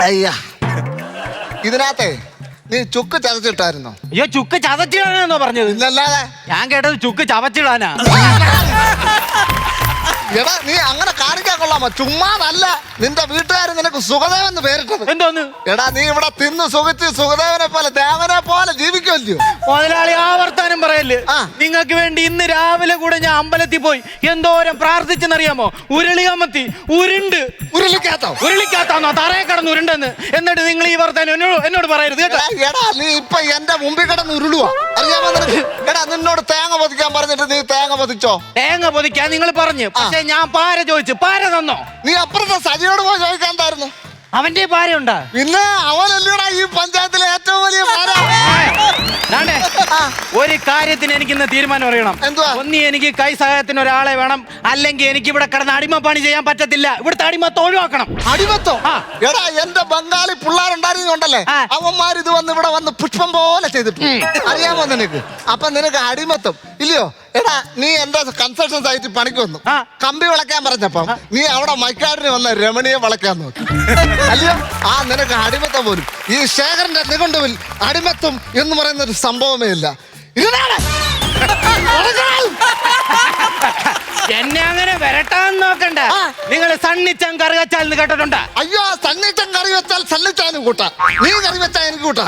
അയ്യാ, ഇതിനകത്തെ നീ ചുക്ക് ചതച്ചിട്ടായിരുന്നോ? അയ്യോ, ചുക്ക് ചതച്ചിടാനാണോ പറഞ്ഞത്? ഇന്നല്ലാതെ ഞാൻ കേട്ടത് ചുക്ക് ചവച്ചിടാനാ. എടാ, നീ അങ്ങനെ കാണിക്കാൻ കൊള്ളാമോ? ചുമ്മാതല്ല നിന്റെ വീട്ടുകാര് നിനക്ക് സുഖദേവൻ എന്ന് പേരിട്ടത്. എന്തോന്ന്? എടാ, നീ ഇവിടെ തിന്ന് സുഖിച്ച് സുഖദേവനെ പോലെ ദേവനെ പോലെ ജീവിക്കുമല്ലോ. മുതലാളി ആവർത്താനം പറയല്ലേ. നിങ്ങൾക്ക് വേണ്ടി ഇന്ന് രാവിലെ കൂടെ ഞാൻ അമ്പലത്തിൽ പോയി എന്തോരം പ്രാർത്ഥിച്ചെന്നറിയാമോ? ഉരുളികമ്മത്തി ഉരുളിക്കാത്താന്നോ തറയെ കിടന്ന് ഉരുണ്ടെന്ന്. എന്നിട്ട് നിങ്ങൾ ഈ വർത്താനം എന്നോട് പറയരുത് കേട്ടോ. എടാ, നീ ഇപ്പൊ എന്റെ മുമ്പിൽ കിടന്ന് ഉരുളുവാ, അറിയാമോ നിനക്ക്? എടാ, നിന്നോട് തേങ്ങ പൊതിക്കാൻ പറഞ്ഞിട്ട് നീ തേങ്ങ പൊതിച്ചോ? തേങ്ങ പൊതിക്കാൻ നിങ്ങൾ പറഞ്ഞു, പക്ഷെ ഞാൻ പാര ചോദിച്ചു, പാര തന്നോ? നീ അപ്പുറത്തെ സജിയോട് പോയി ചോദിക്കാണ്ടായിരുന്നു. അവന്റെ പാരയുണ്ടാ? പിന്നെ അവനല്ലടാ ഈ പഞ്ചായത്തിലെ ഏറ്റവും വലിയ പാര. ഒരു കാര്യത്തിന് എനിക്കിന്ന് തീരുമാനം അറിയണം. എന്തുവാ? ഒന്നി എനിക്ക് കൈ സഹായത്തിന് ഒരാളെ വേണം, അല്ലെങ്കിൽ എനിക്ക് ഇവിടെ കിടന്ന് അടിമ പണി ചെയ്യാൻ പറ്റത്തില്ല. ഇവിടുത്തെ അടിമത്തം ഒഴിവാക്കണം. അടിമത്തോ? എടാ, എന്റെ ബംഗാളി പിള്ളേരുണ്ടായിരുന്നുണ്ടല്ലേ, അവന്മാർ ഇത് വന്ന് ഇവിടെ വന്ന് പുഷ്പം പോലെ ചെയ്തിട്ടു, അറിയാമോ നിനക്ക്? അപ്പൊ നിനക്ക് അടിമത്തം ഇല്ലയോ? എടാ, നീ എന്റെ കൺസ്ട്രക്ഷൻ സൈറ്റിൽ പണിക്ക് വന്നു, കമ്പി വിളക്കാൻ പറഞ്ഞപ്പം നീ അവിടെ മൈക്കാടിന് വന്ന രമണിയെ വിളക്കാൻ നോക്കി, അല്ലയോ? നിനക്ക് അടിമത്തം പോലും ഈ ശേഖരന്റെ നിഘണ്ടുവിൽ അടിമത്തം എന്ന് പറയുന്ന ഒരു സംഭവമേ ഇല്ല. എന്നെ അങ്ങനെ വരട്ടാന്ന് നോക്കണ്ട. നിങ്ങൾ സണ്ണിച്ചൻ കറി വെച്ചാൽ കേട്ടിട്ടുണ്ടാ? അയ്യോ, സണ്ണിച്ചൻ കറി വെച്ചാൽ സണ്ണിച്ചാനും കൂട്ടാ, നീ കറി വെച്ചാൽ എനിക്ക് കൂട്ടാ.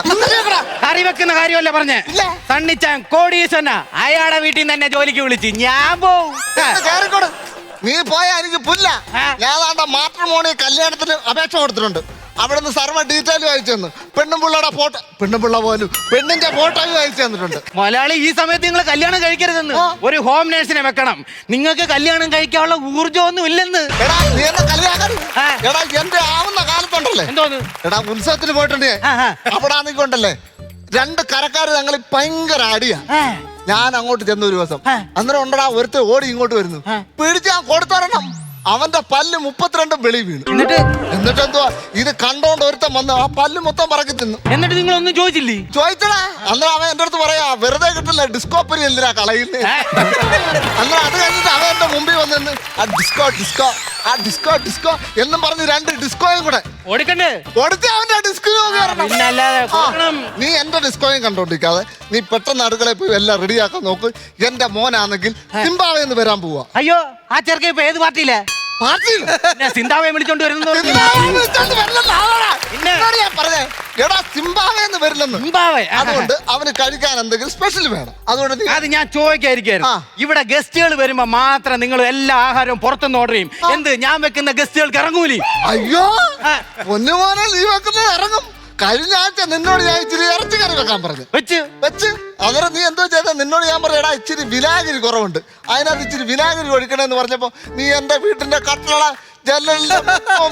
കറി വെക്കുന്ന കാര്യമല്ല പറഞ്ഞേ. സണ്ണിച്ചാൻ കോടീശ്വരനാ, അയാളുടെ വീട്ടിൽ നിന്ന് തന്നെ ജോലിക്ക് വിളിച്ച് ഞാൻ പോവും. നീ പോയാ എനിക്ക് പുല്ല. ഞാൻ മാട്രിമോണി കല്യാണത്തിന് അപേക്ഷ കൊടുത്തിട്ടുണ്ട്. അവിടെ നിന്ന് സർവ്വ ഡീറ്റെയിലും അയച്ചു തന്നു. പെണ്ണുപിള്ളയുടെ ഫോട്ടോ, പെണ്ണുപിള്ള പോലും പെണ്ണിന്റെ ഫോട്ടോയും അയച്ചു തന്നിട്ടുണ്ട്. മലയാളി, ഈ സമയത്ത് നിങ്ങൾ കല്യാണം കഴിക്കരുതെന്ന്. ഒരു ഹോം നേഴ്സിനെ വെക്കണം. നിങ്ങൾക്ക് കല്യാണം കഴിക്കാനുള്ള ഊർജ്ജമൊന്നും ഇല്ലെന്ന്. എടാ, നീ എന്നെ കളിയാക്കരുത്. എടാ, എന്റെ ആവുന്ന കാലത്തുണ്ടല്ലേ, എന്തോന്ന്? എടാ, ഉത്സവത്തിന് പോയിട്ടുണ്ട്. അവിടെ ആണെങ്കിണ്ടല്ലേ, രണ്ട് കരക്കാര് ഞങ്ങൾ ഭയങ്കര അടിയാ. ഞാൻ അങ്ങോട്ട് ചെന്ന ഒരു ദിവസം, അന്നേരം ഉണ്ടടാ ഒരുത്ത ഓടി ഇങ്ങോട്ട് വരുന്നു, പിടിച്ച് ഞാൻ കൊടുത്തരണം. അവന്റെ പല്ല് 32 വെളി വീണു. എന്നിട്ട് എന്തുവാ, ഇത് കണ്ടോണ്ട് ഒരുത്തം വന്ന് ആ പല്ല് മൊത്തം പറക്കി തിന്നു. എന്നിട്ട് നിങ്ങളൊന്നും ചോദിച്ചില്ലേ? ചോദിച്ചടാ. അന്നേരം അവൻ എന്റെ അടുത്ത് പറയാ, വെറുതെ കിട്ടില്ല, ഡിസ്കോപ്പരി എന്തിനാ കളയുന്നേ? അന്നേരം അത് കഴിഞ്ഞിട്ട് അവൻ എന്റെ മുമ്പിൽ വന്നു, ഡിസ്കോ എന്നും പറഞ്ഞ് 2 ഡിസ്കോയും കൂടെ കൊടുത്ത് അവന്റെ ഡിസ്കോ. നീ എന്റെ ഡിസ്കോയും കണ്ടോണ്ടിരിക്കാതെ നീ പെട്ടെന്ന് അടുക്കളയിൽ പോയി എല്ലാം റെഡിയാക്കാൻ നോക്ക്. എന്റെ മോനാണെങ്കിൽ സിംബാവെന്ന് വരാൻ പോവാ. അയ്യോ, ആ ചെറുക്കൻ ഇപ്പൊ ഏത് പാർട്ടിയിലെ? സിംബാവെ വിളിച്ചോണ്ട് വരുന്നത്. അതുകൊണ്ട് അവന് കഴിക്കാൻ എന്തെങ്കിലും സ്പെഷ്യൽ വേണം. അതുകൊണ്ട് അത് ഞാൻ ചോദിക്കായിരിക്കും. ഇവിടെ ഗസ്റ്റുകൾ വരുമ്പോ മാത്രം നിങ്ങൾ എല്ലാ ആഹാരവും പുറത്തുനിന്ന് ഓർഡർ ചെയ്യും. എന്ത്, ഞാൻ വെക്കുന്ന ഗസ്റ്റുകൾക്ക് ഇറങ്ങൂലി? അയ്യോ, പൊന്നുമോനെ, നീ വെക്കുന്നത് ഇറങ്ങും. കഴിഞ്ഞ ആഴ്ച നിന്നോട് ഞാൻ ഇച്ചിരി ഇറച്ചി കറി വെക്കാൻ പറഞ്ഞു, വെച്ച് അന്നേരം നീ എന്തോ ചെയ്ത, നിന്നോട് ഞാൻ പറഞ്ഞ, ഇച്ചിരി വിനാഗിരി കുറവുണ്ട്, അതിനകത്ത് ഇച്ചിരി വിനാഗിരി ഒഴിക്കണമെന്ന് പറഞ്ഞപ്പോ നീ എന്റെ വീട്ടിന്റെ കട്ടള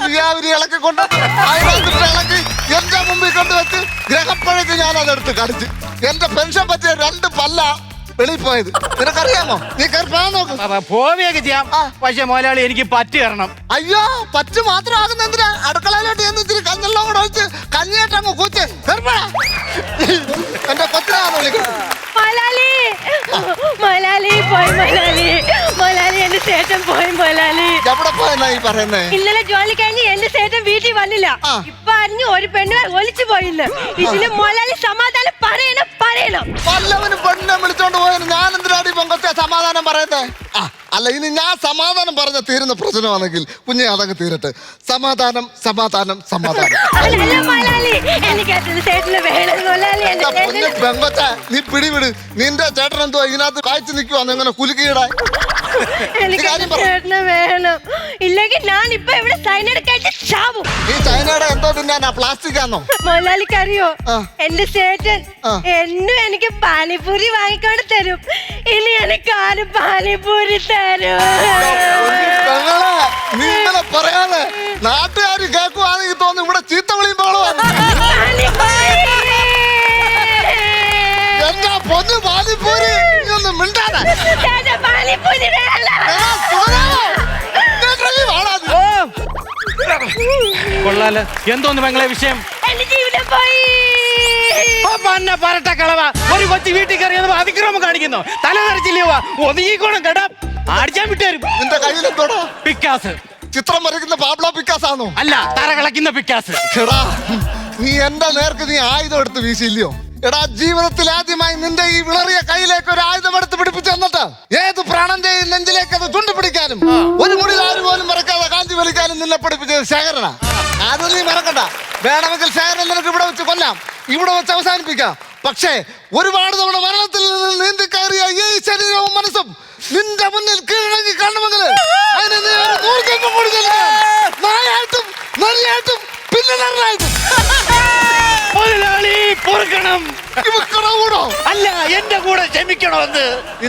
വിനാഗിരി ഇളക്കിക്കൊണ്ട് അതിനകത്ത് ഇളക്കി എന്റെ മുമ്പിൽ കൊണ്ടുവച്ച് ഗ്രഹപ്പഴക്ക് ഞാൻ അതെടുത്ത് കടിച്ച് എന്റെ പെൻഷൻ പറ്റിയ 2 പല്ല വെളിപ്പോയത്. നിനക്കറിയാമോ? നീ പോവുകയൊക്കെ ചെയ്യാം, പക്ഷെ മുതലാളി എനിക്ക് പറ്റി തരണം. അയ്യോ, പറ്റ് മാത്രം ആകുന്ന എന്തിനാ? അടുക്കളയിലോട്ട് എന്ന് ഇച്ചിരി കഞ്ഞെല്ലാം കൂടെ ഒഴിച്ച് കഞ്ഞിയേട്ടങ്ങ് കൂച്ച് എന്റെ കൊച്ചിനാന്ന് വിളിക്കുന്നത്. എവിടെ പോയെന്നാ ഈ പറയുന്നേ? ഇന്നലെ ജോലി കഴിഞ്ഞ് എന്റെ ചേട്ടൻ വീട്ടിൽ വന്നില്ല. ഇപ്പൊ അറിഞ്ഞു ഒരു പെണ്ണ് ഒലിച്ചു പോയില്ല. ഇതിന് മൊലാലി സമാധാനം പറയണം. വല്ലവനും പെണ്ണിനെ വിളിച്ചോണ്ട് പോയാലും ഞാൻ എന്തിനാണ് ഈ പെങ്കൊച്ചെ സമാധാനം പറയുന്നേ? അല്ല, ഇനി ഞാൻ സമാധാനം പറഞ്ഞ തീരുന്ന പ്രശ്നമാണെങ്കിൽ കുഞ്ഞെ അതങ്ങ് തീരട്ടെ. സമാധാനം. പെങ്കൊച്ച, നീ പിടിവിട്. നിന്റെ ചേട്ടൻ എന്തുവാ ഇതിനകത്ത് കാഴ്ച നിൽക്കുവാന്ന് എങ്ങനെ കുലുക്കിയിടാൻ? ഇല്ലെങ്കിൽ ഞാൻ ഇപ്പൊ ഇവിടെ സൈനഡ് കഴിച്ച് ചാവും. ഈ ചൈനയുടെ എന്തോ തിന്നാനാ? പ്ലാസ്റ്റിക് ആണോ? മൊലാലിക്ക് അറിയോ, എന്റെ ചേട്ടൻ എന്നും എനിക്ക് പാനിപൂരി വാങ്ങിക്കൊണ്ട് തരും. ഇനി എനിക്ക് ആരും പാനിപൂരി തരും? നീ ഇങ്ങനെ പറയാതെ നാട്ടുകാര് കേൾക്കുവാണെങ്കിൽ തോന്നുന്നു ഇവിടെ ചീത്ത വിളിയും പാടുവാണ്. എന്താ പൊന്നു പാനിപൂരി? ഒന്നും മിണ്ടാതെ കൊള്ളാല്. എന്തോന്ന് പെങ്ങളെ വിഷയം? പറട്ട കളവ, ഒരു കൊച്ചു വീട്ടിൽ കയറിയത് അതിക്രമം കാണിക്കുന്നു. തല ധരിച്ചില്ലേ? ഒതുങ്ങിക്കോണം കേട്ടാ, അടിച്ചാൻ വിട്ടുതരും. നിന്റെ കയ്യിലെന്തോടാ? പിക്കാസ്. ചിത്രം വരയ്ക്കുന്ന പാബ്ലോ പിക്കാസ് ആണോ? അല്ല, തറ കളക്കുന്ന പിക്കാസ്. എടാ നീ എന്റെ നേർക്ക് നീ ആയുധം എടുത്ത് വീശില്ലയോ? എടാ ജീവിതത്തിൽ ആദ്യമായി നിന്റെ ഈ വിളറിയ കയ്യിലേക്ക് ഒരു ആയുധം എടുത്ത് പിടിപ്പിച്ചു തന്നിട്ട് ഏത് പ്രാണന്റെയും നെഞ്ചിലേക്ക് അത് ചുണ്ടുപിടിക്കാനും ഒരു മുടി ആര് പോലും മറക്കാതെ കാന്തി വലിക്കാനും നിന്നെ പഠിപ്പിച്ചത് ശേഖരനാ. അത് നീ മറക്കണ്ട. വേണമെങ്കിൽ ശേഖരൻ നിനക്ക് ഇവിടെ വെച്ച് കൊല്ലാം, ഇവിടെ വെച്ച് അവസാനിപ്പിക്കാം. പക്ഷേ ഒരുപാട് തവണ മരണത്തിൽ നിന്ന് നീന്തി കയറിയ ഈ ശരീരവും മനസ്സും നിന്റെ മുന്നിൽ കീഴടങ്ങി കാണുമെങ്കിൽ അതിന് നീ ഒരു 100 ജന്മം കൊടുക്കല്ലേ? നായായിട്ടും നരിയായിട്ടും പിന്നെ നന്നായിട്ടും. മുതലാളി പൊറുക്കണം. ഇവക്കട കൂടോ? അല്ല, എന്റെ കൂടെ ക്ഷമിക്കണമെന്ന്.